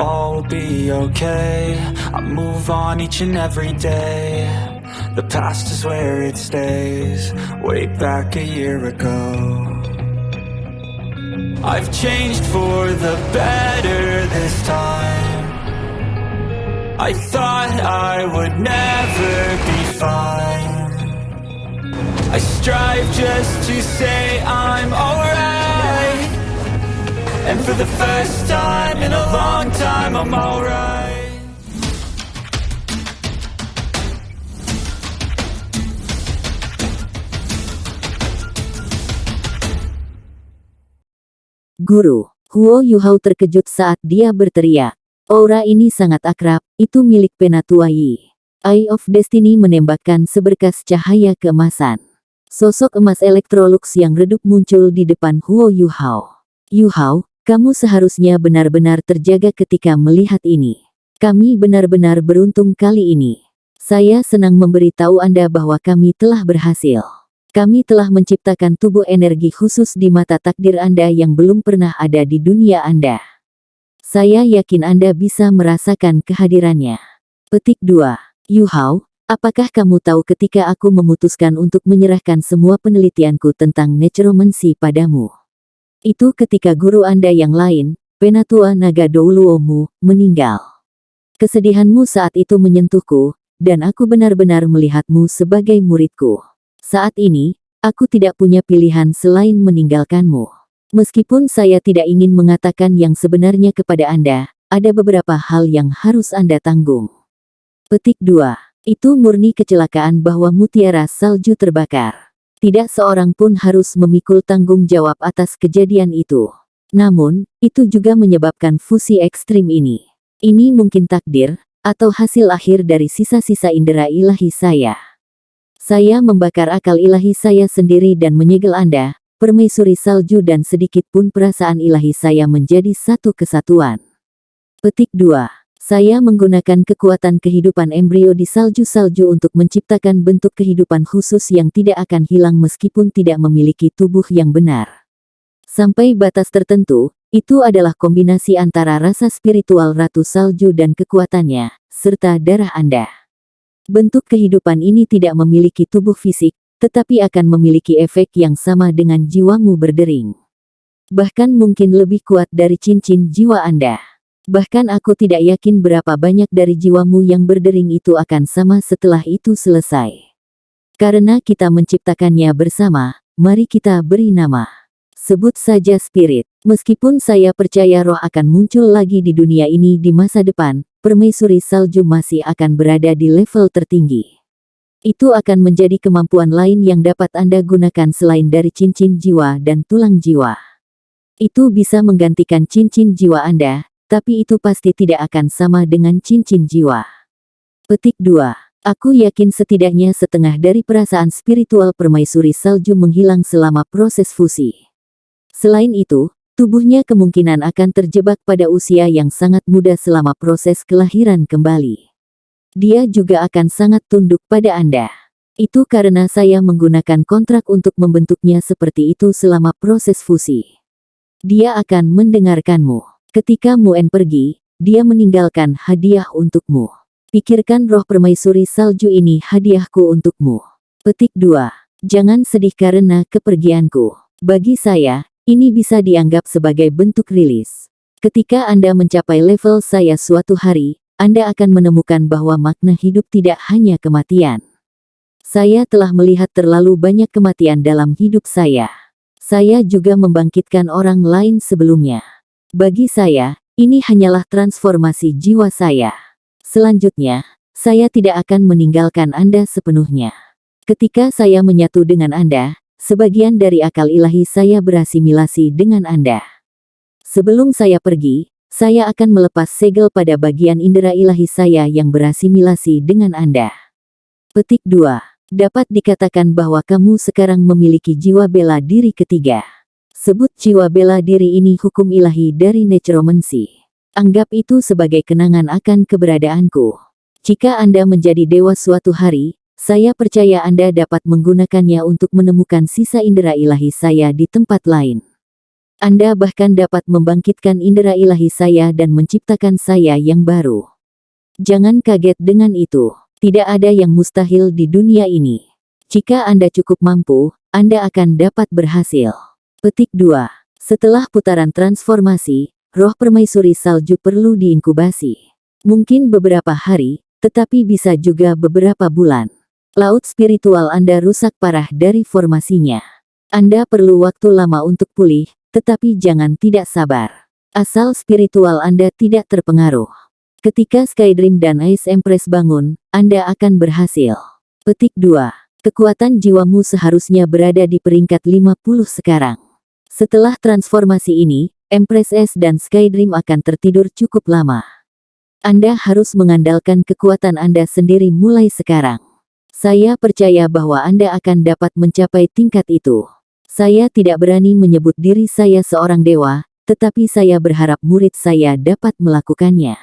all will be okay. I move on each and every day. The past is where it stays, way back a year ago. I've changed for the better this time. I thought I would never be fine. I strive just to say I'm alright, and for the first time in a long time I'm alright. Guru, Huo Yuhao terkejut saat dia berteriak. Aura ini sangat akrab, itu milik Penatua Yi. Eye of Destiny menembakkan seberkas cahaya keemasan. Sosok emas Electrolux yang redup muncul di depan Huo Yuhao. Yuhao, kamu seharusnya benar-benar terjaga ketika melihat ini. Kami benar-benar beruntung kali ini. Saya senang memberitahu Anda bahwa kami telah berhasil. Kami telah menciptakan tubuh energi khusus di mata takdir Anda yang belum pernah ada di dunia Anda. Saya yakin Anda bisa merasakan kehadirannya. Petik 2. Yuhao, apakah kamu tahu ketika aku memutuskan untuk menyerahkan semua penelitianku tentang necromancy padamu? Itu ketika guru Anda yang lain, Penatua Naga Douluomu, meninggal. Kesedihanmu saat itu menyentuhku, dan aku benar-benar melihatmu sebagai muridku. Saat ini, aku tidak punya pilihan selain meninggalkanmu. Meskipun saya tidak ingin mengatakan yang sebenarnya kepada Anda, ada beberapa hal yang harus Anda tanggung. Petik 2. Itu murni kecelakaan bahwa mutiara salju terbakar. Tidak seorang pun harus memikul tanggung jawab atas kejadian itu. Namun, itu juga menyebabkan fusi ekstrim ini. Ini mungkin takdir, atau hasil akhir dari sisa-sisa indera ilahi saya. Saya membakar akal ilahi saya sendiri dan menyegel Anda, permaisuri salju, dan sedikit pun perasaan ilahi saya menjadi satu kesatuan. Petik 2. Saya menggunakan kekuatan kehidupan embrio di salju-salju untuk menciptakan bentuk kehidupan khusus yang tidak akan hilang meskipun tidak memiliki tubuh yang benar. Sampai batas tertentu, itu adalah kombinasi antara rasa spiritual Ratu Salju dan kekuatannya, serta darah Anda. Bentuk kehidupan ini tidak memiliki tubuh fisik, tetapi akan memiliki efek yang sama dengan jiwamu berdering. Bahkan mungkin lebih kuat dari cincin jiwa Anda. Bahkan aku tidak yakin berapa banyak dari jiwamu yang berdering itu akan sama setelah itu selesai. Karena kita menciptakannya bersama, mari kita beri nama. Sebut saja spirit. Meskipun saya percaya roh akan muncul lagi di dunia ini di masa depan, permaisuri salju masih akan berada di level tertinggi. Itu akan menjadi kemampuan lain yang dapat Anda gunakan selain dari cincin jiwa dan tulang jiwa. Itu bisa menggantikan cincin jiwa Anda, tapi itu pasti tidak akan sama dengan cincin jiwa. Petik 2. Aku yakin setidaknya setengah dari perasaan spiritual permaisuri salju menghilang selama proses fusi. Selain itu, tubuhnya kemungkinan akan terjebak pada usia yang sangat muda selama proses kelahiran kembali. Dia juga akan sangat tunduk pada Anda. Itu karena saya menggunakan kontrak untuk membentuknya seperti itu selama proses fusi. Dia akan mendengarkanmu. Ketika Muen pergi, dia meninggalkan hadiah untukmu. Pikirkan roh permaisuri salju ini hadiahku untukmu. Petik 2. Jangan sedih karena kepergianku. Bagi saya, ini bisa dianggap sebagai bentuk rilis. Ketika Anda mencapai level saya suatu hari, Anda akan menemukan bahwa makna hidup tidak hanya kematian. Saya telah melihat terlalu banyak kematian dalam hidup saya. Saya juga membangkitkan orang lain sebelumnya. Bagi saya, ini hanyalah transformasi jiwa saya. Selanjutnya, saya tidak akan meninggalkan Anda sepenuhnya. Ketika saya menyatu dengan Anda, sebagian dari akal ilahi saya berasimilasi dengan Anda. Sebelum saya pergi, saya akan melepas segel pada bagian indera ilahi saya yang berasimilasi dengan Anda. Petik 2. Dapat dikatakan bahwa kamu sekarang memiliki jiwa bela diri ketiga. Sebut jiwa bela diri ini hukum ilahi dari necromancy. Anggap itu sebagai kenangan akan keberadaanku. Jika Anda menjadi dewa suatu hari, saya percaya Anda dapat menggunakannya untuk menemukan sisa indera ilahi saya di tempat lain. Anda bahkan dapat membangkitkan indera ilahi saya dan menciptakan saya yang baru. Jangan kaget dengan itu. Tidak ada yang mustahil di dunia ini. Jika Anda cukup mampu, Anda akan dapat berhasil. Petik 2. Setelah putaran transformasi, roh permaisuri salju perlu diinkubasi. Mungkin beberapa hari, tetapi bisa juga beberapa bulan. Laut spiritual Anda rusak parah dari formasinya. Anda perlu waktu lama untuk pulih, tetapi jangan tidak sabar. Asal spiritual Anda tidak terpengaruh. Ketika Skydream dan Ice Empress bangun, Anda akan berhasil. Petik 2. Kekuatan jiwamu seharusnya berada di peringkat 50 sekarang. Setelah transformasi ini, Empress S dan Skydream akan tertidur cukup lama. Anda harus mengandalkan kekuatan Anda sendiri mulai sekarang. Saya percaya bahwa Anda akan dapat mencapai tingkat itu. Saya tidak berani menyebut diri saya seorang dewa, tetapi saya berharap murid saya dapat melakukannya.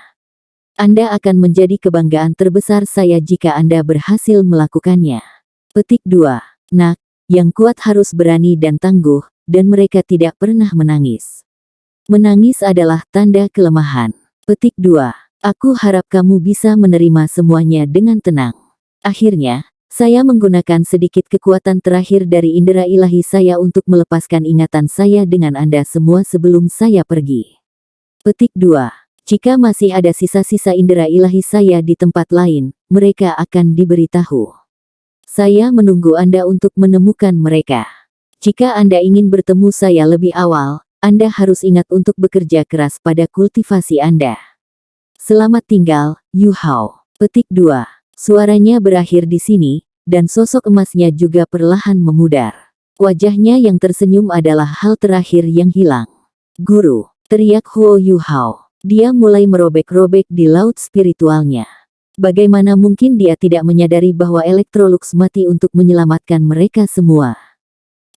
Anda akan menjadi kebanggaan terbesar saya jika Anda berhasil melakukannya. Petik 2. Nak, yang kuat harus berani dan tangguh, dan mereka tidak pernah menangis. Menangis adalah tanda kelemahan. Petik 2. Aku harap kamu bisa menerima semuanya dengan tenang. Akhirnya, saya menggunakan sedikit kekuatan terakhir dari indera ilahi saya untuk melepaskan ingatan saya dengan Anda semua sebelum saya pergi. Petik 2. Jika masih ada sisa-sisa indera ilahi saya di tempat lain, mereka akan diberitahu. Saya menunggu Anda untuk menemukan mereka. Jika Anda ingin bertemu saya lebih awal, Anda harus ingat untuk bekerja keras pada kultivasi Anda. Selamat tinggal, Yu Hao. Petik 2. Suaranya berakhir di sini, dan sosok emasnya juga perlahan memudar. Wajahnya yang tersenyum adalah hal terakhir yang hilang. Guru, teriak Huo Yu Hao. Dia mulai merobek-robek di laut spiritualnya. Bagaimana mungkin dia tidak menyadari bahwa Electrolux mati untuk menyelamatkan mereka semua?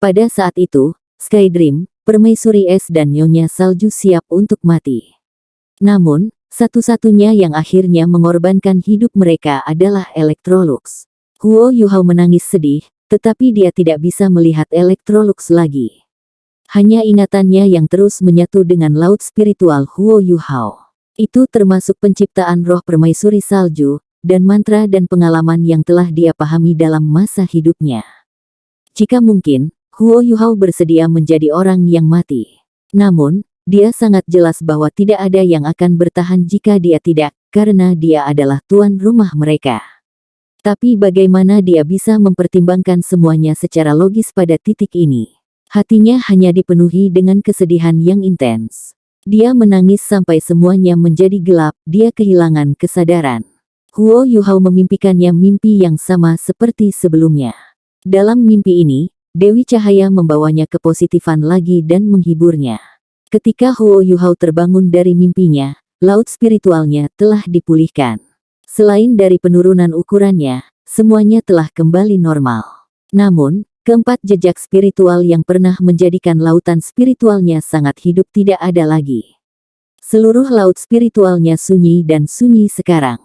Pada saat itu, Skydream, Permaisuri Es dan Nyonya Salju siap untuk mati. Namun, satu-satunya yang akhirnya mengorbankan hidup mereka adalah Electrolux. Huo Yu Hao menangis sedih, tetapi dia tidak bisa melihat Electrolux lagi. Hanya ingatannya yang terus menyatu dengan laut spiritual Huo Yu Hao. Itu termasuk penciptaan roh permaisuri salju, dan mantra dan pengalaman yang telah dia pahami dalam masa hidupnya. Jika mungkin, Huo Yu Hao bersedia menjadi orang yang mati. Namun, dia sangat jelas bahwa tidak ada yang akan bertahan jika dia tidak, karena dia adalah tuan rumah mereka. Tapi bagaimana dia bisa mempertimbangkan semuanya secara logis pada titik ini? Hatinya hanya dipenuhi dengan kesedihan yang intens. Dia menangis sampai semuanya menjadi gelap, dia kehilangan kesadaran. Huo Yu Hao memimpikannya mimpi yang sama seperti sebelumnya. Dalam mimpi ini, Dewi Cahaya membawanya kepositifan lagi dan menghiburnya. Ketika Huo Yu Hao terbangun dari mimpinya, laut spiritualnya telah dipulihkan. Selain dari penurunan ukurannya, semuanya telah kembali normal. Namun, keempat jejak spiritual yang pernah menjadikan lautan spiritualnya sangat hidup tidak ada lagi. Seluruh laut spiritualnya sunyi dan sunyi sekarang.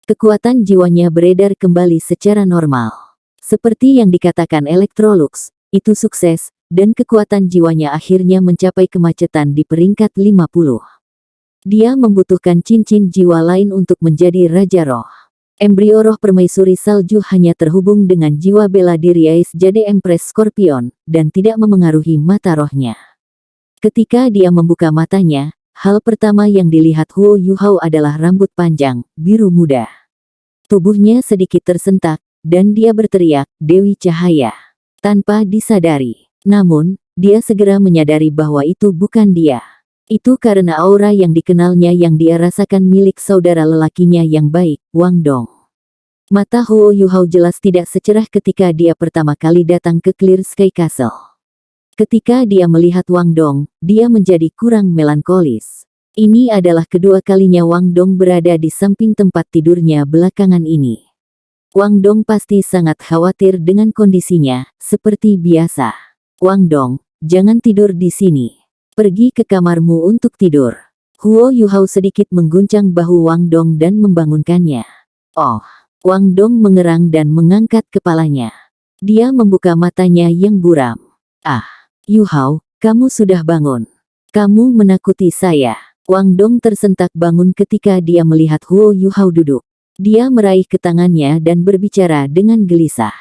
Kekuatan jiwanya beredar kembali secara normal. Seperti yang dikatakan Electrolux, itu sukses, dan kekuatan jiwanya akhirnya mencapai kemacetan di peringkat 50. Dia membutuhkan cincin jiwa lain untuk menjadi Raja Roh. Embrio roh permaisuri salju hanya terhubung dengan jiwa bela diri Ais Jade Empress Scorpion, dan tidak memengaruhi mata rohnya. Ketika dia membuka matanya, hal pertama yang dilihat Huo Yu Hao adalah rambut panjang, biru muda. Tubuhnya sedikit tersentak, dan dia berteriak, Dewi Cahaya. Tanpa disadari. Namun, dia segera menyadari bahwa itu bukan dia. Itu karena aura yang dikenalnya yang dia rasakan milik saudara lelakinya yang baik, Wang Dong. Mata Huo Yu Hao jelas tidak secerah ketika dia pertama kali datang ke Clear Sky Castle. Ketika dia melihat Wang Dong, dia menjadi kurang melankolis. Ini adalah kedua kalinya Wang Dong berada di samping tempat tidurnya belakangan ini. Wang Dong pasti sangat khawatir dengan kondisinya, seperti biasa. Wang Dong, jangan tidur di sini. Pergi ke kamarmu untuk tidur. Huo Yu Hao sedikit mengguncang bahu Wang Dong dan membangunkannya. Oh, Wang Dong mengerang dan mengangkat kepalanya. Dia membuka matanya yang buram. Ah, Yu Hao, kamu sudah bangun. Kamu menakuti saya. Wang Dong tersentak bangun ketika dia melihat Huo Yuhao duduk. Dia meraih ke tangannya dan berbicara dengan gelisah.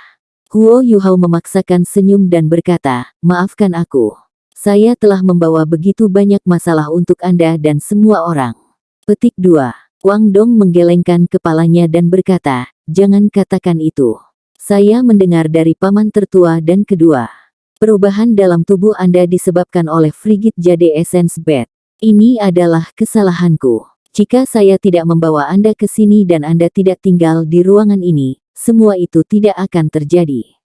Huo Yuhao memaksakan senyum dan berkata, "Maafkan aku. Saya telah membawa begitu banyak masalah untuk Anda dan semua orang." Petik 2. Wang Dong menggelengkan kepalanya dan berkata, "Jangan katakan itu. Saya mendengar dari paman tertua dan kedua. Perubahan dalam tubuh Anda disebabkan oleh Frigid Jade Essence Bed. Ini adalah kesalahanku. Jika saya tidak membawa Anda ke sini dan Anda tidak tinggal di ruangan ini, semua itu tidak akan terjadi."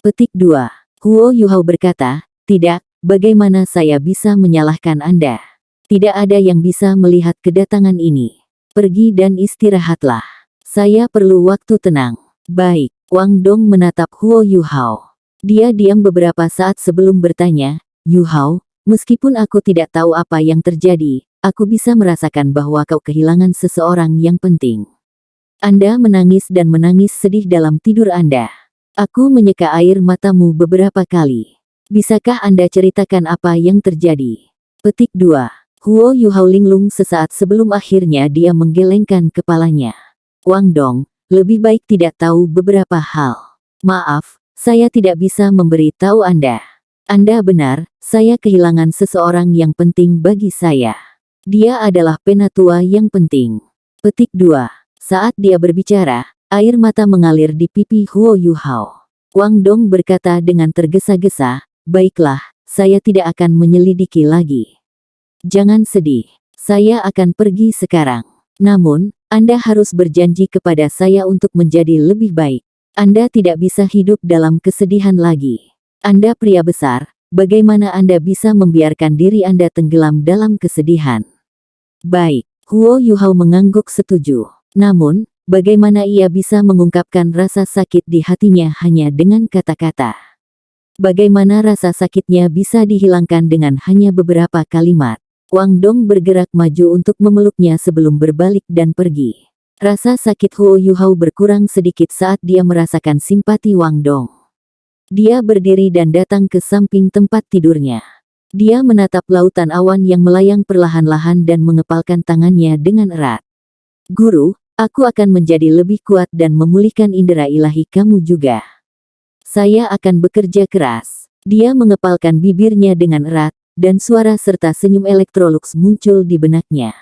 Petik 2. Huo Yuhao berkata, "Tidak, bagaimana saya bisa menyalahkan Anda? Tidak ada yang bisa melihat kedatangan ini. Pergi dan istirahatlah. Saya perlu waktu tenang." "Baik." Wang Dong menatap Huo Yuhao. Dia diam beberapa saat sebelum bertanya, "Yuhao, meskipun aku tidak tahu apa yang terjadi, aku bisa merasakan bahwa kau kehilangan seseorang yang penting. Anda menangis dan menangis sedih dalam tidur Anda. Aku menyeka air matamu beberapa kali. Bisakah Anda ceritakan apa yang terjadi?" Petik 2. Huo Yuhao linglung sesaat sebelum akhirnya dia menggelengkan kepalanya. "Wang Dong, lebih baik tidak tahu beberapa hal. Maaf, saya tidak bisa memberi tahu Anda. Anda benar, saya kehilangan seseorang yang penting bagi saya. Dia adalah penatua yang penting." Petik 2. Saat dia berbicara, air mata mengalir di pipi Huo Yuhao. Wang Dong berkata dengan tergesa-gesa, "Baiklah, saya tidak akan menyelidiki lagi. Jangan sedih. Saya akan pergi sekarang. Namun, Anda harus berjanji kepada saya untuk menjadi lebih baik. Anda tidak bisa hidup dalam kesedihan lagi. Anda pria besar, bagaimana Anda bisa membiarkan diri Anda tenggelam dalam kesedihan?" "Baik." Huo Yuhao mengangguk setuju. Namun, bagaimana ia bisa mengungkapkan rasa sakit di hatinya hanya dengan kata-kata? Bagaimana rasa sakitnya bisa dihilangkan dengan hanya beberapa kalimat? Wang Dong bergerak maju untuk memeluknya sebelum berbalik dan pergi. Rasa sakit Huo Yuhao berkurang sedikit saat dia merasakan simpati Wang Dong. Dia berdiri dan datang ke samping tempat tidurnya. Dia menatap lautan awan yang melayang perlahan-lahan dan mengepalkan tangannya dengan erat. "Guru, aku akan menjadi lebih kuat dan memulihkan indera ilahi kamu juga. Saya akan bekerja keras." Dia mengepalkan bibirnya dengan erat, dan suara serta senyum Electrolux muncul di benaknya.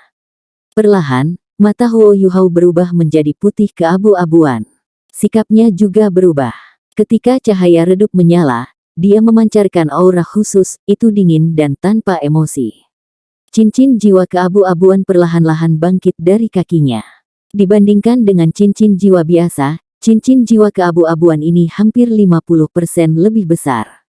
Perlahan, mata Huo Yuhao berubah menjadi putih keabu-abuan. Sikapnya juga berubah. Ketika cahaya redup menyala, dia memancarkan aura khusus, itu dingin dan tanpa emosi. Cincin jiwa keabu-abuan perlahan-lahan bangkit dari kakinya. Dibandingkan dengan cincin jiwa biasa, cincin jiwa keabu-abuan ini hampir 50% lebih besar.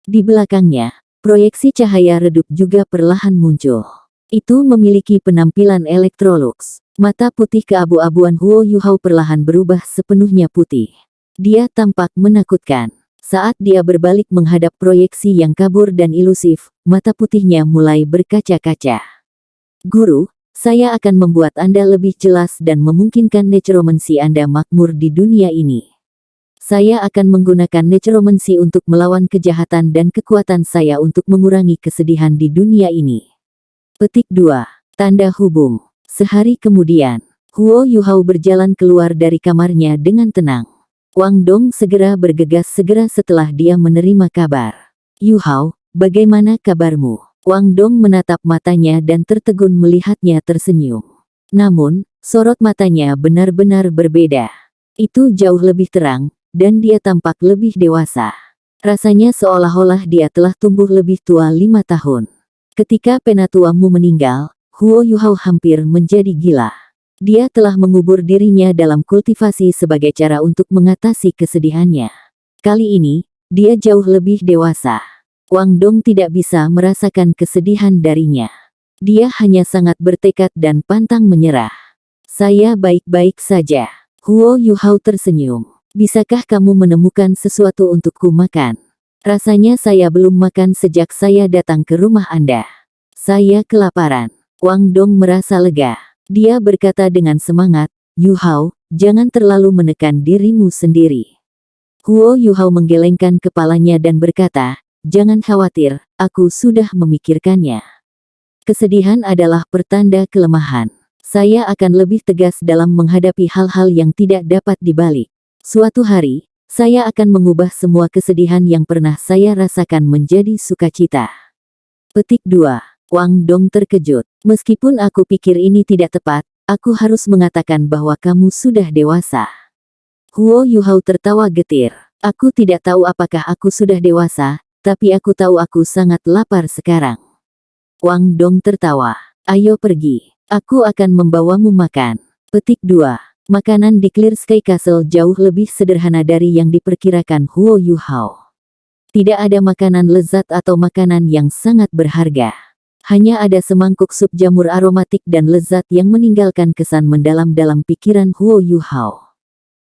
Di belakangnya, proyeksi cahaya redup juga perlahan muncul. Itu memiliki penampilan Electrolux. Mata putih keabu-abuan Huo Yuhao perlahan berubah sepenuhnya putih. Dia tampak menakutkan. Saat dia berbalik menghadap proyeksi yang kabur dan ilusif, mata putihnya mulai berkaca-kaca. "Guru, saya akan membuat Anda lebih jelas dan memungkinkan necromancy Anda makmur di dunia ini. Saya akan menggunakan necromancy untuk melawan kejahatan dan kekuatan saya untuk mengurangi kesedihan di dunia ini." Petik 2. Tanda hubung. Sehari kemudian, Huo Yuhao berjalan keluar dari kamarnya dengan tenang. Wang Dong segera bergegas setelah dia menerima kabar. "Yuhao, bagaimana kabarmu?" Wang Dong menatap matanya dan tertegun melihatnya tersenyum. Namun, sorot matanya benar-benar berbeda. Itu jauh lebih terang, dan dia tampak lebih dewasa. Rasanya seolah-olah dia telah tumbuh lebih tua 5 tahun. Ketika penatuamu meninggal, Huo Yuhao hampir menjadi gila. Dia telah mengubur dirinya dalam kultivasi sebagai cara untuk mengatasi kesedihannya. Kali ini, dia jauh lebih dewasa. Wang Dong tidak bisa merasakan kesedihan darinya. Dia hanya sangat bertekad dan pantang menyerah. "Saya baik-baik saja." Huo Yuhao tersenyum. "Bisakah kamu menemukan sesuatu untukku makan? Rasanya saya belum makan sejak saya datang ke rumah Anda. Saya kelaparan." Wang Dong merasa lega. Dia berkata dengan semangat, "Yuhao, jangan terlalu menekan dirimu sendiri." Huo Yuhao menggelengkan kepalanya dan berkata, "Jangan khawatir, aku sudah memikirkannya. Kesedihan adalah pertanda kelemahan. Saya akan lebih tegas dalam menghadapi hal-hal yang tidak dapat dibalik. Suatu hari, saya akan mengubah semua kesedihan yang pernah saya rasakan menjadi sukacita. Petik 2. Wang Dong terkejut. Meskipun aku pikir ini tidak tepat, aku harus mengatakan bahwa kamu sudah dewasa. Huo Yuhao tertawa getir. Aku tidak tahu apakah aku sudah dewasa, tapi aku tahu aku sangat lapar sekarang. Wang Dong tertawa. Ayo pergi. Aku akan membawamu makan. Petik 2. Makanan di Clear Sky Castle jauh lebih sederhana dari yang diperkirakan Huo Yuhao. Tidak ada makanan lezat atau makanan yang sangat berharga. Hanya ada semangkuk sup jamur aromatik dan lezat yang meninggalkan kesan mendalam dalam pikiran Huo Yuhao.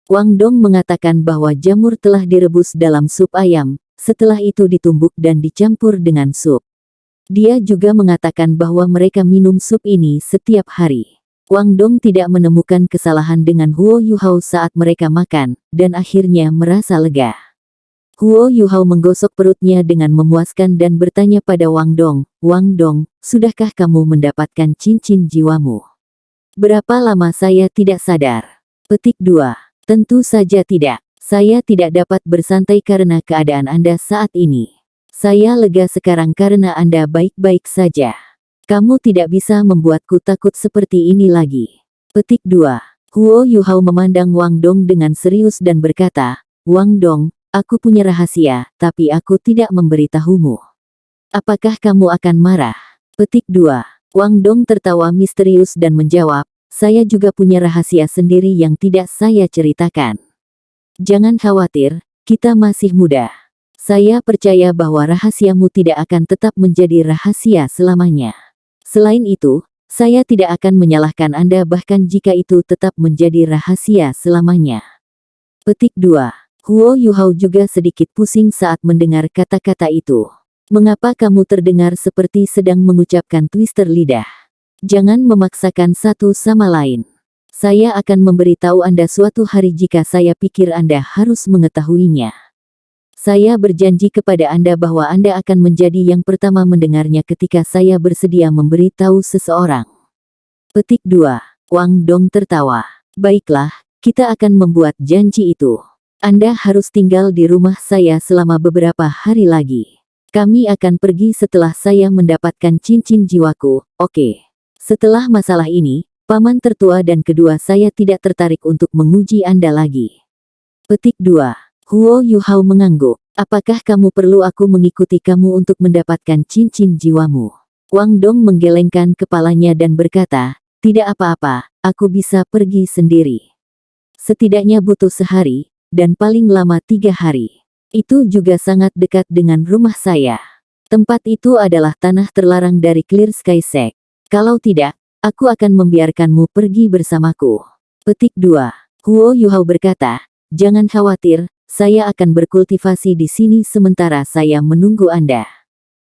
Wang Dong mengatakan bahwa jamur telah direbus dalam sup ayam, setelah itu ditumbuk dan dicampur dengan sup. Dia juga mengatakan bahwa mereka minum sup ini setiap hari. Wang Dong tidak menemukan kesalahan dengan Huo Yuhao saat mereka makan, dan akhirnya merasa lega. Huo Yuhao menggosok perutnya dengan memuaskan dan bertanya pada Wang Dong, "Wang Dong, sudahkah kamu mendapatkan cincin jiwamu?" "Berapa lama saya tidak sadar?" Petik 2. Tentu saja tidak. Saya tidak dapat bersantai karena keadaan Anda saat ini. Saya lega sekarang karena Anda baik-baik saja. Kamu tidak bisa membuatku takut seperti ini lagi. Petik 2. Huo Yuhao memandang Wang Dong dengan serius dan berkata, "Wang Dong, aku punya rahasia, tapi aku tidak memberitahumu. Apakah kamu akan marah?" Petik 2. Wang Dong tertawa misterius dan menjawab, "Saya juga punya rahasia sendiri yang tidak saya ceritakan. Jangan khawatir, kita masih muda. Saya percaya bahwa rahasiamu tidak akan tetap menjadi rahasia selamanya. Selain itu, saya tidak akan menyalahkan Anda bahkan jika itu tetap menjadi rahasia selamanya." Petik 2. Huo Yuhao juga sedikit pusing saat mendengar kata-kata itu. "Mengapa kamu terdengar seperti sedang mengucapkan twister lidah? Jangan memaksakan satu sama lain. Saya akan memberitahu Anda suatu hari jika saya pikir Anda harus mengetahuinya. Saya berjanji kepada Anda bahwa Anda akan menjadi yang pertama mendengarnya ketika saya bersedia memberitahu seseorang." Petik 2. Wang Dong tertawa. "Baiklah, kita akan membuat janji itu. Anda harus tinggal di rumah saya selama beberapa hari lagi. Kami akan pergi setelah saya mendapatkan cincin jiwaku, oke? Setelah masalah ini, paman tertua dan kedua saya tidak tertarik untuk menguji Anda lagi." Petik 2. Huo Yuhao mengangguk. "Apakah kamu perlu aku mengikuti kamu untuk mendapatkan cincin jiwamu?" Wang Dong menggelengkan kepalanya dan berkata, "Tidak apa-apa, aku bisa pergi sendiri. Setidaknya butuh sehari, dan paling lama 3 hari. Itu juga sangat dekat dengan rumah saya. Tempat itu adalah tanah terlarang dari Clear Sky Sect. Kalau tidak, aku akan membiarkanmu pergi bersamaku." Petik 2. Huo Yuhao berkata, "Jangan khawatir, saya akan berkultivasi di sini sementara saya menunggu Anda.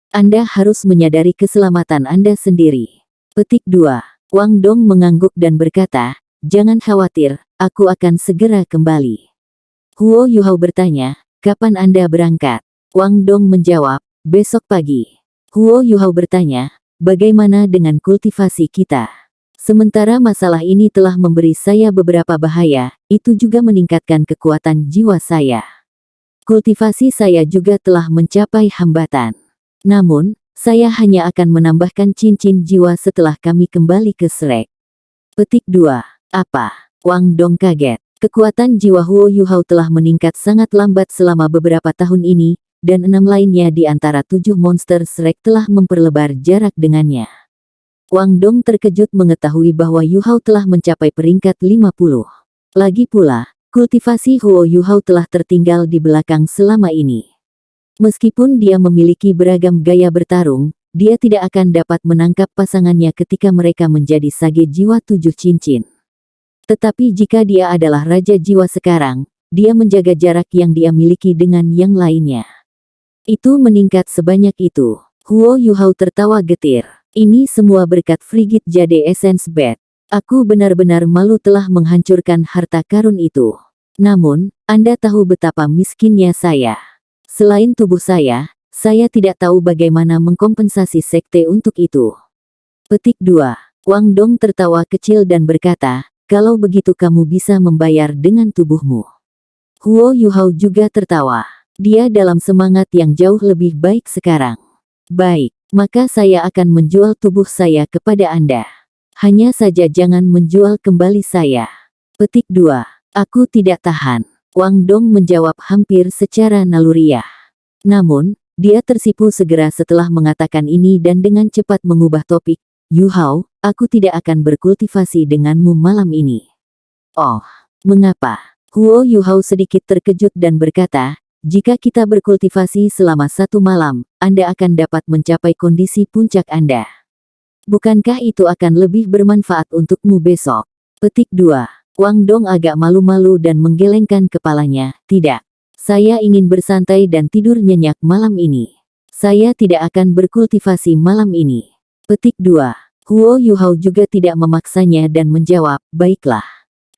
Anda harus menyadari keselamatan Anda sendiri." Petik 2. Wang Dong mengangguk dan berkata, "Jangan khawatir, aku akan segera kembali." Huo Yuhao bertanya, "Kapan Anda berangkat?" Wang Dong menjawab, "Besok pagi." Huo Yuhao bertanya, "Bagaimana dengan kultivasi kita? Sementara masalah ini telah memberi saya beberapa bahaya, itu juga meningkatkan kekuatan jiwa saya. Kultivasi saya juga telah mencapai hambatan. Namun, saya hanya akan menambahkan cincin jiwa setelah kami kembali ke Shrek." Petik 2. Apa? Wang Dong kaget. Kekuatan jiwa Huo Yuhao telah meningkat sangat lambat selama beberapa tahun ini, dan 6 lainnya di antara 7 monster Shrek telah memperlebar jarak dengannya. Wang Dong terkejut mengetahui bahwa Yuhao telah mencapai peringkat 50. Lagi pula, kultivasi Huo Yuhao telah tertinggal di belakang selama ini. Meskipun dia memiliki beragam gaya bertarung, dia tidak akan dapat menangkap pasangannya ketika mereka menjadi sage jiwa 7 cincin. Tetapi jika dia adalah raja jiwa sekarang, dia menjaga jarak yang dia miliki dengan yang lainnya. Itu meningkat sebanyak itu. Huo Yuhao tertawa getir. "Ini semua berkat Frigid Jade Essence Bed. Aku benar-benar malu telah menghancurkan harta karun itu. Namun, Anda tahu betapa miskinnya saya. Selain tubuh saya tidak tahu bagaimana mengkompensasi sekte untuk itu." Petik 2. Wang Dong tertawa kecil dan berkata, kalau begitu kamu bisa membayar dengan tubuhmu. Huo Yuhao juga tertawa. Dia dalam semangat yang jauh lebih baik sekarang. Baik, maka saya akan menjual tubuh saya kepada Anda. Hanya saja jangan menjual kembali saya. Petik 2. Aku tidak tahan. Wang Dong menjawab hampir secara naluriah. Namun, dia tersipu segera setelah mengatakan ini dan dengan cepat mengubah topik. Yuhao, aku tidak akan berkultivasi denganmu malam ini. Oh, mengapa? Huo Yuhao sedikit terkejut dan berkata, jika kita berkultivasi selama 1 malam, Anda akan dapat mencapai kondisi puncak Anda. Bukankah itu akan lebih bermanfaat untukmu besok? Petik 2. Wang Dong agak malu-malu dan menggelengkan kepalanya. Tidak. Saya ingin bersantai dan tidur nyenyak malam ini. Saya tidak akan berkultivasi malam ini. Petik 2. Huo Yuhao juga tidak memaksanya dan menjawab, baiklah.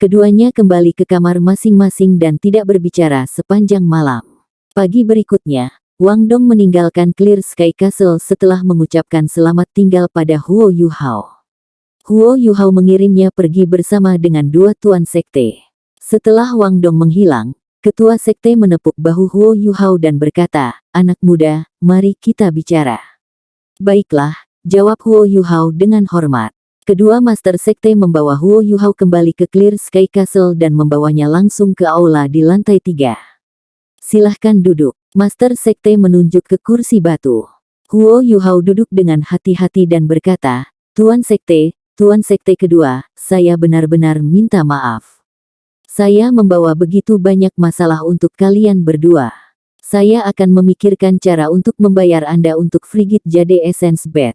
Keduanya kembali ke kamar masing-masing dan tidak berbicara sepanjang malam. Pagi berikutnya, Wang Dong meninggalkan Clear Sky Castle setelah mengucapkan selamat tinggal pada Huo Yuhao. Huo Yuhao mengirimnya pergi bersama dengan 2 tuan sekte. Setelah Wang Dong menghilang, ketua sekte menepuk bahu Huo Yuhao dan berkata, anak muda, mari kita bicara. Baiklah, jawab Huo Yuhao dengan hormat. Kedua master sekte membawa Huo Yuhao kembali ke Clear Sky Castle dan membawanya langsung ke aula di lantai 3. Silahkan duduk. Master sekte menunjuk ke kursi batu. Huo Yuhao duduk dengan hati-hati dan berkata, Tuan sekte kedua, saya benar-benar minta maaf. Saya membawa begitu banyak masalah untuk kalian berdua. Saya akan memikirkan cara untuk membayar Anda untuk Frigid Jade Essence Bed.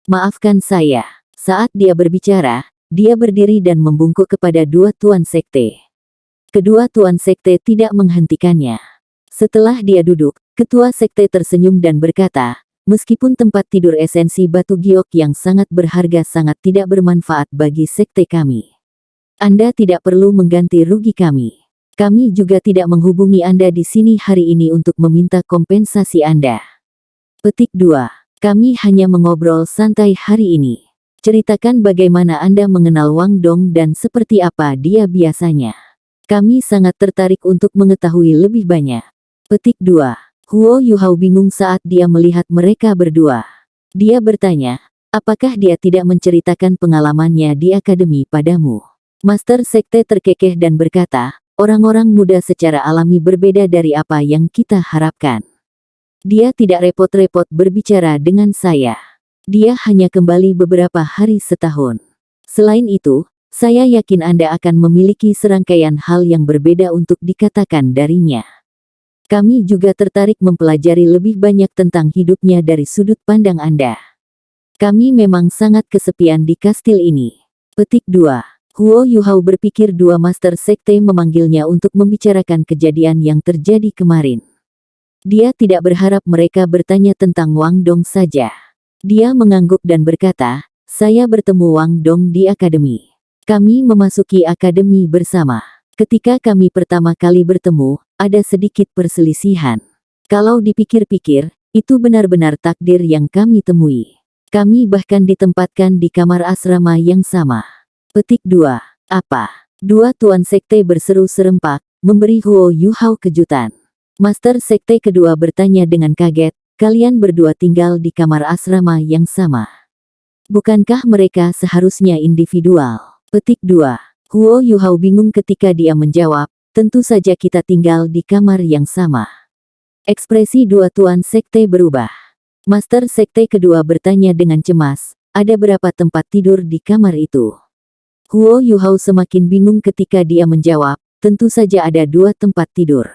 Maafkan saya. Saat dia berbicara, dia berdiri dan membungkuk kepada 2 tuan sekte. Kedua tuan sekte tidak menghentikannya. Setelah dia duduk, ketua sekte tersenyum dan berkata, meskipun tempat tidur esensi batu giok yang sangat berharga sangat tidak bermanfaat bagi sekte kami. Anda tidak perlu mengganti rugi kami. Kami juga tidak menghubungi Anda di sini hari ini untuk meminta kompensasi Anda. Petik 2. Kami hanya mengobrol santai hari ini. Ceritakan bagaimana Anda mengenal Wang Dong dan seperti apa dia biasanya. Kami sangat tertarik untuk mengetahui lebih banyak. Petik 2. Huo Yuhao bingung saat dia melihat mereka berdua. Dia bertanya, apakah dia tidak menceritakan pengalamannya di akademi padamu? Master sekte terkekeh dan berkata, orang-orang muda secara alami berbeda dari apa yang kita harapkan. Dia tidak repot-repot berbicara dengan saya. Dia hanya kembali beberapa hari setahun. Selain itu, saya yakin Anda akan memiliki serangkaian hal yang berbeda untuk dikatakan darinya. Kami juga tertarik mempelajari lebih banyak tentang hidupnya dari sudut pandang Anda. Kami memang sangat kesepian di kastil ini. Petik 2. Huo Yuhao berpikir 2 master sekte memanggilnya untuk membicarakan kejadian yang terjadi kemarin. Dia tidak berharap mereka bertanya tentang Wang Dong saja. Dia mengangguk dan berkata, saya bertemu Wang Dong di akademi. Kami memasuki akademi bersama. Ketika kami pertama kali bertemu, ada sedikit perselisihan. Kalau dipikir-pikir, itu benar-benar takdir yang kami temui. Kami bahkan ditempatkan di kamar asrama yang sama. Petik 2. Apa? 2 tuan sekte berseru serempak, memberi Huo Yuhao kejutan. Master sekte kedua bertanya dengan kaget, kalian berdua tinggal di kamar asrama yang sama. Bukankah mereka seharusnya individual? Petik 2. Huo Yuhao bingung ketika dia menjawab, tentu saja kita tinggal di kamar yang sama. Ekspresi 2 tuan sekte berubah. Master sekte kedua bertanya dengan cemas, ada berapa tempat tidur di kamar itu? Huo Yuhao semakin bingung ketika dia menjawab, tentu saja ada 2 tempat tidur.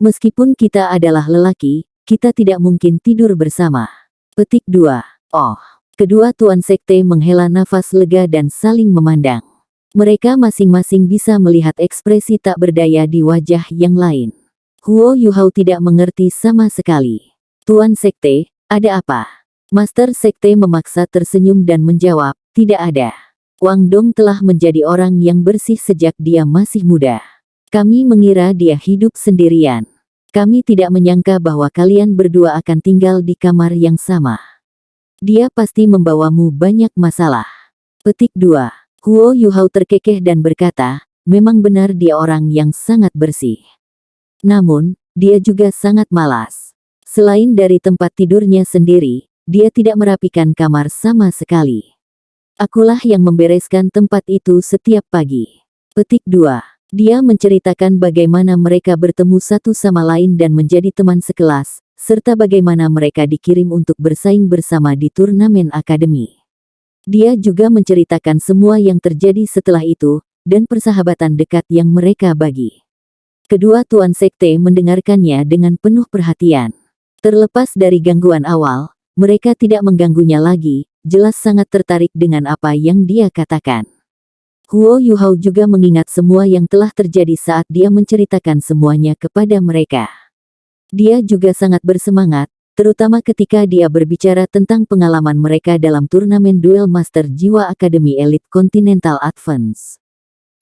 Meskipun kita adalah lelaki, kita tidak mungkin tidur bersama. Petik 2. Oh. Kedua tuan sekte menghela nafas lega dan saling memandang. Mereka masing-masing bisa melihat ekspresi tak berdaya di wajah yang lain. Huo Yuhao tidak mengerti sama sekali. Tuan sekte, ada apa? Master sekte memaksa tersenyum dan menjawab, tidak ada. Wang Dong telah menjadi orang yang bersih sejak dia masih muda. Kami mengira dia hidup sendirian. Kami tidak menyangka bahwa kalian berdua akan tinggal di kamar yang sama. Dia pasti membawamu banyak masalah. Petik 2. Huo Yuhao terkekeh dan berkata, memang benar dia orang yang sangat bersih. Namun, dia juga sangat malas. Selain dari tempat tidurnya sendiri, dia tidak merapikan kamar sama sekali. Akulah yang membereskan tempat itu setiap pagi. Petik 2. Dia menceritakan bagaimana mereka bertemu satu sama lain dan menjadi teman sekelas, serta bagaimana mereka dikirim untuk bersaing bersama di turnamen akademi. Dia juga menceritakan semua yang terjadi setelah itu, dan persahabatan dekat yang mereka bagi. Kedua tuan sekte mendengarkannya dengan penuh perhatian. Terlepas dari gangguan awal, mereka tidak mengganggunya lagi, jelas sangat tertarik dengan apa yang dia katakan. Huo Yuhao juga mengingat semua yang telah terjadi saat dia menceritakan semuanya kepada mereka. Dia juga sangat bersemangat, terutama ketika dia berbicara tentang pengalaman mereka dalam turnamen duel Master Jiwa Akademi Elite Continental Advance.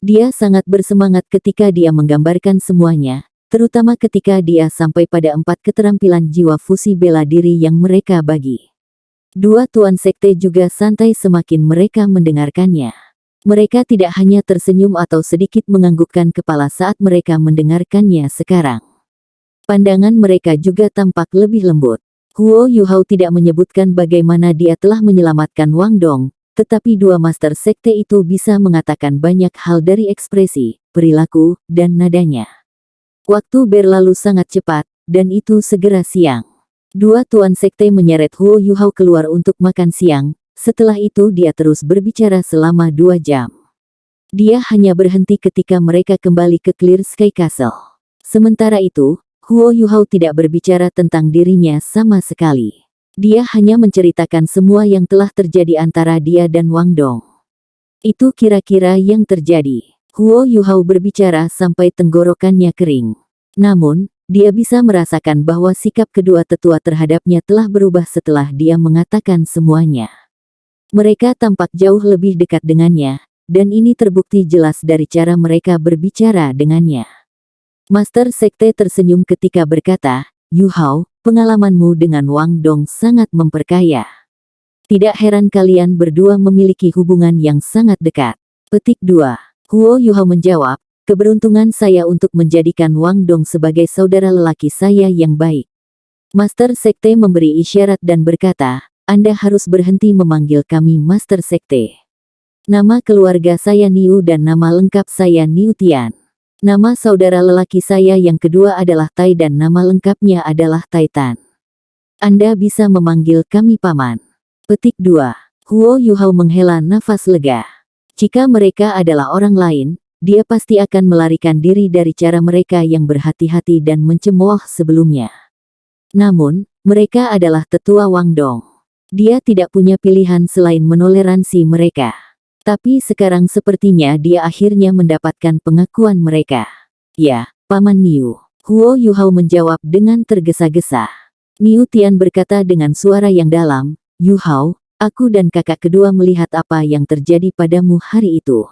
Dia sangat bersemangat ketika dia menggambarkan semuanya, terutama ketika dia sampai pada 4 keterampilan jiwa fusi bela diri yang mereka bagi. Dua tuan sekte juga santai semakin mereka mendengarkannya. Mereka tidak hanya tersenyum atau sedikit menganggukkan kepala saat mereka mendengarkannya sekarang. Pandangan mereka juga tampak lebih lembut. Huo Yuhao tidak menyebutkan bagaimana dia telah menyelamatkan Wang Dong, tetapi dua master sekte itu bisa mengatakan banyak hal dari ekspresi, perilaku, dan nadanya. Waktu berlalu sangat cepat, dan itu segera siang. Dua tuan sekte menyeret Huo Yuhao keluar untuk makan siang. Setelah itu dia terus berbicara selama 2 jam. Dia hanya berhenti ketika mereka kembali ke Clear Sky Castle. Sementara itu, Huo Yuhao tidak berbicara tentang dirinya sama sekali. Dia hanya menceritakan semua yang telah terjadi antara dia dan Wang Dong. Itu kira-kira yang terjadi. Huo Yuhao berbicara sampai tenggorokannya kering. Namun, dia bisa merasakan bahwa sikap kedua tetua terhadapnya telah berubah setelah dia mengatakan semuanya. Mereka tampak jauh lebih dekat dengannya, dan ini terbukti jelas dari cara mereka berbicara dengannya. Master Sekte tersenyum ketika berkata, Yuhao, pengalamanmu dengan Wang Dong sangat memperkaya. Tidak heran kalian berdua memiliki hubungan yang sangat dekat. Petik 2. Huo Yuhao menjawab, keberuntungan saya untuk menjadikan Wang Dong sebagai saudara lelaki saya yang baik. Master Sekte memberi isyarat dan berkata, Anda harus berhenti memanggil kami Master Sekte. Nama keluarga saya Niu dan nama lengkap saya Niu Tian. Nama saudara lelaki saya yang kedua adalah Tai dan nama lengkapnya adalah Taitan. Anda bisa memanggil kami Paman. Petik 2. Huo Yuhao menghela nafas lega. Jika mereka adalah orang lain, dia pasti akan melarikan diri dari cara mereka yang berhati-hati dan mencemooh sebelumnya. Namun, mereka adalah tetua Wang Dong. Dia tidak punya pilihan selain menoleransi mereka. Tapi sekarang sepertinya dia akhirnya mendapatkan pengakuan mereka. Ya, Paman Niu. Huo Yuhao menjawab dengan tergesa-gesa. Niu Tian berkata dengan suara yang dalam, Yuhao, aku dan kakak kedua melihat apa yang terjadi padamu hari itu.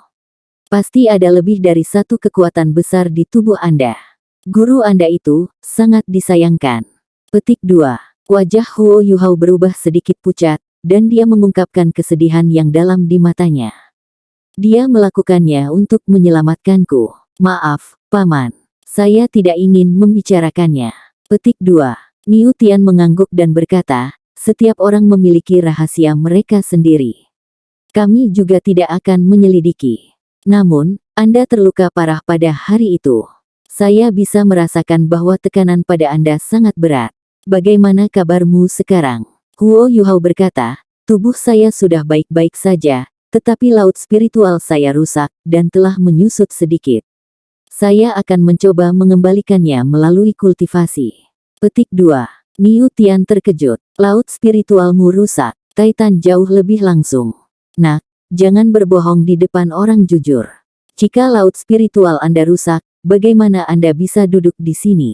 Pasti ada lebih dari satu kekuatan besar di tubuh Anda. Guru Anda itu sangat disayangkan. Petik 2. Wajah Huo Yuhao berubah sedikit pucat, dan dia mengungkapkan kesedihan yang dalam di matanya. Dia melakukannya untuk menyelamatkanku. Maaf, Paman. Saya tidak ingin membicarakannya. Petik 2. Niu Tian mengangguk dan berkata, setiap orang memiliki rahasia mereka sendiri. Kami juga tidak akan menyelidiki. Namun, Anda terluka parah pada hari itu. Saya bisa merasakan bahwa tekanan pada Anda sangat berat. Bagaimana kabarmu sekarang? Huo Yuhao berkata, tubuh saya sudah baik-baik saja, tetapi laut spiritual saya rusak dan telah menyusut sedikit. Saya akan mencoba mengembalikannya melalui kultivasi. Petik 2. Niu Tian terkejut. Laut spiritualmu rusak. Taitan jauh lebih langsung. Nak, jangan berbohong di depan orang jujur. Jika laut spiritual Anda rusak, bagaimana Anda bisa duduk di sini?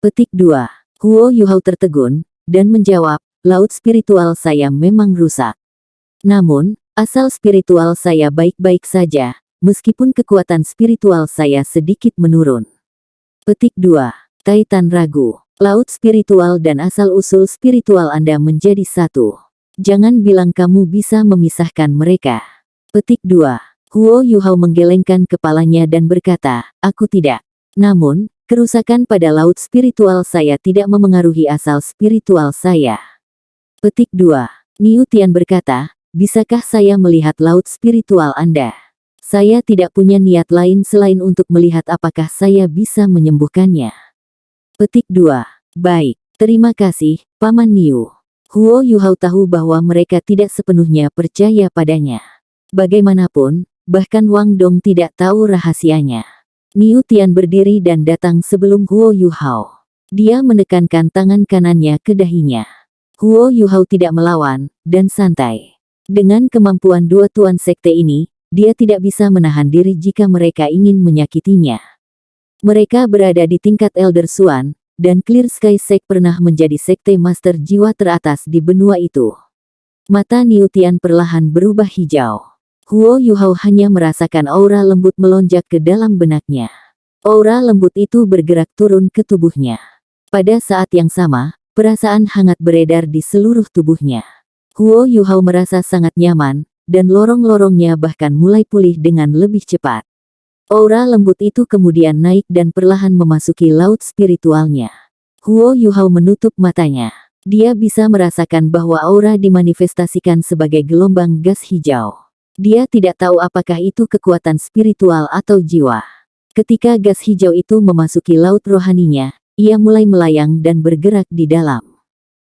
Petik 2. Huo Yuhao tertegun, dan menjawab, laut spiritual saya memang rusak. Namun, asal spiritual saya baik-baik saja, meskipun kekuatan spiritual saya sedikit menurun. Petik 2. Taitan ragu. Laut spiritual dan asal-usul spiritual Anda menjadi satu. Jangan bilang kamu bisa memisahkan mereka. Petik 2. Huo Yuhao menggelengkan kepalanya dan berkata, aku tidak. Namun, kerusakan pada laut spiritual saya tidak memengaruhi asal spiritual saya. Petik 2. Niu Tian berkata, bisakah saya melihat laut spiritual Anda? Saya tidak punya niat lain selain untuk melihat apakah saya bisa menyembuhkannya. Petik 2. Baik, terima kasih, Paman Niu. Huo Yuhao tahu bahwa mereka tidak sepenuhnya percaya padanya. Bagaimanapun, bahkan Wang Dong tidak tahu rahasianya. Niu Tian berdiri dan datang sebelum Huo Yuhao. Dia menekankan tangan kanannya ke dahinya. Huo Yuhao tidak melawan, dan santai. Dengan kemampuan dua tuan sekte ini, dia tidak bisa menahan diri jika mereka ingin menyakitinya. Mereka berada di tingkat Elder Swan, dan Clear Sky Sect pernah menjadi sekte master jiwa teratas di benua itu. Mata Niu Tian perlahan berubah hijau. Huo Yuhao hanya merasakan aura lembut melonjak ke dalam benaknya. Aura lembut itu bergerak turun ke tubuhnya. Pada saat yang sama, perasaan hangat beredar di seluruh tubuhnya. Huo Yuhao merasa sangat nyaman, dan lorong-lorongnya bahkan mulai pulih dengan lebih cepat. Aura lembut itu kemudian naik dan perlahan memasuki laut spiritualnya. Huo Yuhao menutup matanya. Dia bisa merasakan bahwa aura dimanifestasikan sebagai gelombang gas hijau. Dia tidak tahu apakah itu kekuatan spiritual atau jiwa. Ketika gas hijau itu memasuki laut rohaninya, ia mulai melayang dan bergerak di dalam.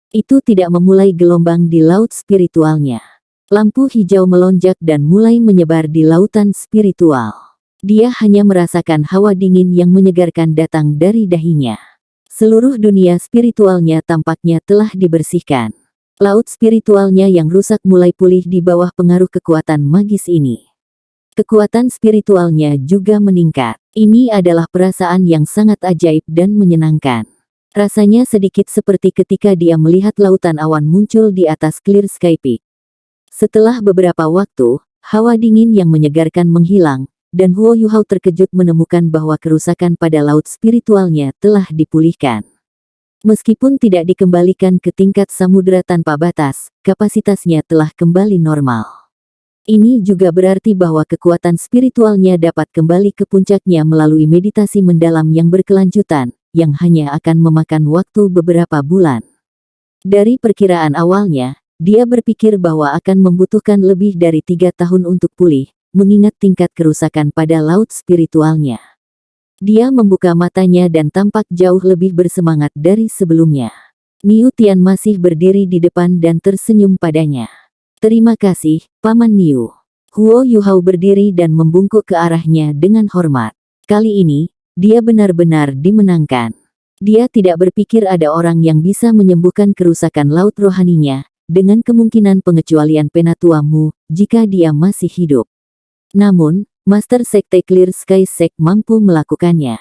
Itu tidak memulai gelombang di laut spiritualnya. Lampu hijau melonjak dan mulai menyebar di lautan spiritual. Dia hanya merasakan hawa dingin yang menyegarkan datang dari dahinya. Seluruh dunia spiritualnya tampaknya telah dibersihkan. Laut spiritualnya yang rusak mulai pulih di bawah pengaruh kekuatan magis ini. Kekuatan spiritualnya juga meningkat. Ini adalah perasaan yang sangat ajaib dan menyenangkan. Rasanya sedikit seperti ketika dia melihat lautan awan muncul di atas Clear Sky Peak. Setelah beberapa waktu, hawa dingin yang menyegarkan menghilang, dan Huo Yuhao terkejut menemukan bahwa kerusakan pada laut spiritualnya telah dipulihkan. Meskipun tidak dikembalikan ke tingkat samudera tanpa batas, kapasitasnya telah kembali normal. Ini juga berarti bahwa kekuatan spiritualnya dapat kembali ke puncaknya melalui meditasi mendalam yang berkelanjutan, yang hanya akan memakan waktu beberapa bulan. Dari perkiraan awalnya, dia berpikir bahwa akan membutuhkan lebih dari 3 tahun untuk pulih, mengingat tingkat kerusakan pada laut spiritualnya. Dia membuka matanya dan tampak jauh lebih bersemangat dari sebelumnya. Niu Tian masih berdiri di depan dan tersenyum padanya. Terima kasih, Paman Niu. Huo Yuhao berdiri dan membungkuk ke arahnya dengan hormat. Kali ini, dia benar-benar dimenangkan. Dia tidak berpikir ada orang yang bisa menyembuhkan kerusakan laut rohaninya, dengan kemungkinan pengecualian Penatua Mu, jika dia masih hidup. Namun, Master Sekte Clear Sky Sect mampu melakukannya.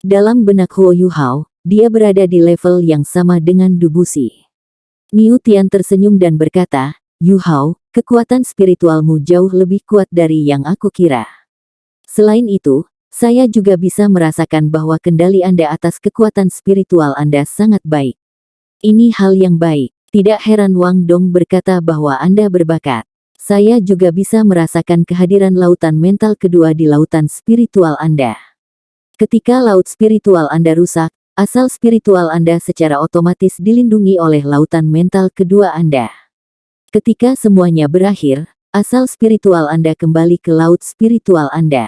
Dalam benak Huo Yuhao, dia berada di level yang sama dengan Dubushi. Niu Tian tersenyum dan berkata, Yuhao, kekuatan spiritualmu jauh lebih kuat dari yang aku kira. Selain itu, saya juga bisa merasakan bahwa kendali Anda atas kekuatan spiritual Anda sangat baik. Ini hal yang baik. Tidak heran Wang Dong berkata bahwa Anda berbakat. Saya juga bisa merasakan kehadiran lautan mental kedua di lautan spiritual Anda. Ketika laut spiritual Anda rusak, asal spiritual Anda secara otomatis dilindungi oleh lautan mental kedua Anda. Ketika semuanya berakhir, asal spiritual Anda kembali ke laut spiritual Anda.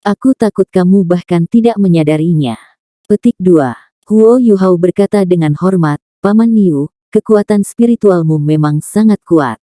Aku takut kamu bahkan tidak menyadarinya. Petik 2. Huo Yuhao berkata dengan hormat, Paman Niu, kekuatan spiritualmu memang sangat kuat.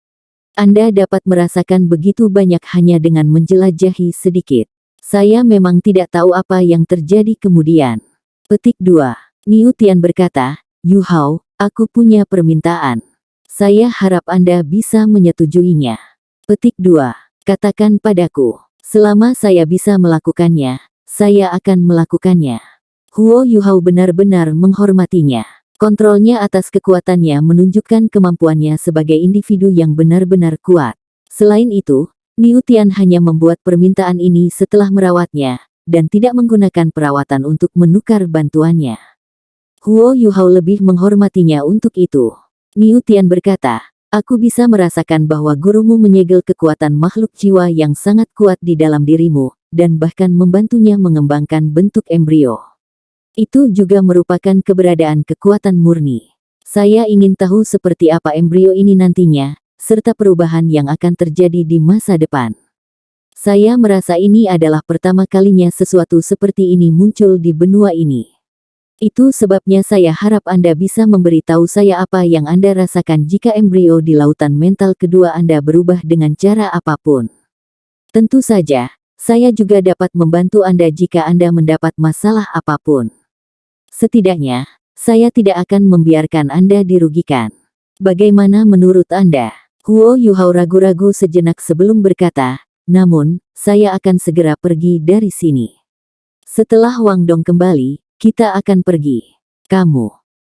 Anda dapat merasakan begitu banyak hanya dengan menjelajahi sedikit. Saya memang tidak tahu apa yang terjadi kemudian. Petik 2. Niu Tian berkata, Yuhao, aku punya permintaan. Saya harap Anda bisa menyetujuinya. Petik 2. Katakan padaku. Selama saya bisa melakukannya, saya akan melakukannya. Huo Yuhao benar-benar menghormatinya. Kontrolnya atas kekuatannya menunjukkan kemampuannya sebagai individu yang benar-benar kuat. Selain itu, Niu Tian hanya membuat permintaan ini setelah merawatnya, dan tidak menggunakan perawatan untuk menukar bantuannya. Huo Yuhao lebih menghormatinya untuk itu. Niu Tian berkata, Aku bisa merasakan bahwa gurumu menyegel kekuatan makhluk jiwa yang sangat kuat di dalam dirimu, dan bahkan membantunya mengembangkan bentuk embrio. Itu juga merupakan keberadaan kekuatan murni. Saya ingin tahu seperti apa embrio ini nantinya, serta perubahan yang akan terjadi di masa depan. Saya merasa ini adalah pertama kalinya sesuatu seperti ini muncul di benua ini. Itu sebabnya saya harap Anda bisa memberitahu saya apa yang Anda rasakan jika embrio di lautan mental kedua Anda berubah dengan cara apapun. Tentu saja, saya juga dapat membantu Anda jika Anda mendapat masalah apapun. Setidaknya, saya tidak akan membiarkan Anda dirugikan. Bagaimana menurut Anda? Huo Yuhao ragu-ragu sejenak sebelum berkata, namun, saya akan segera pergi dari sini. Setelah Wang Dong kembali, kita akan pergi. Kamu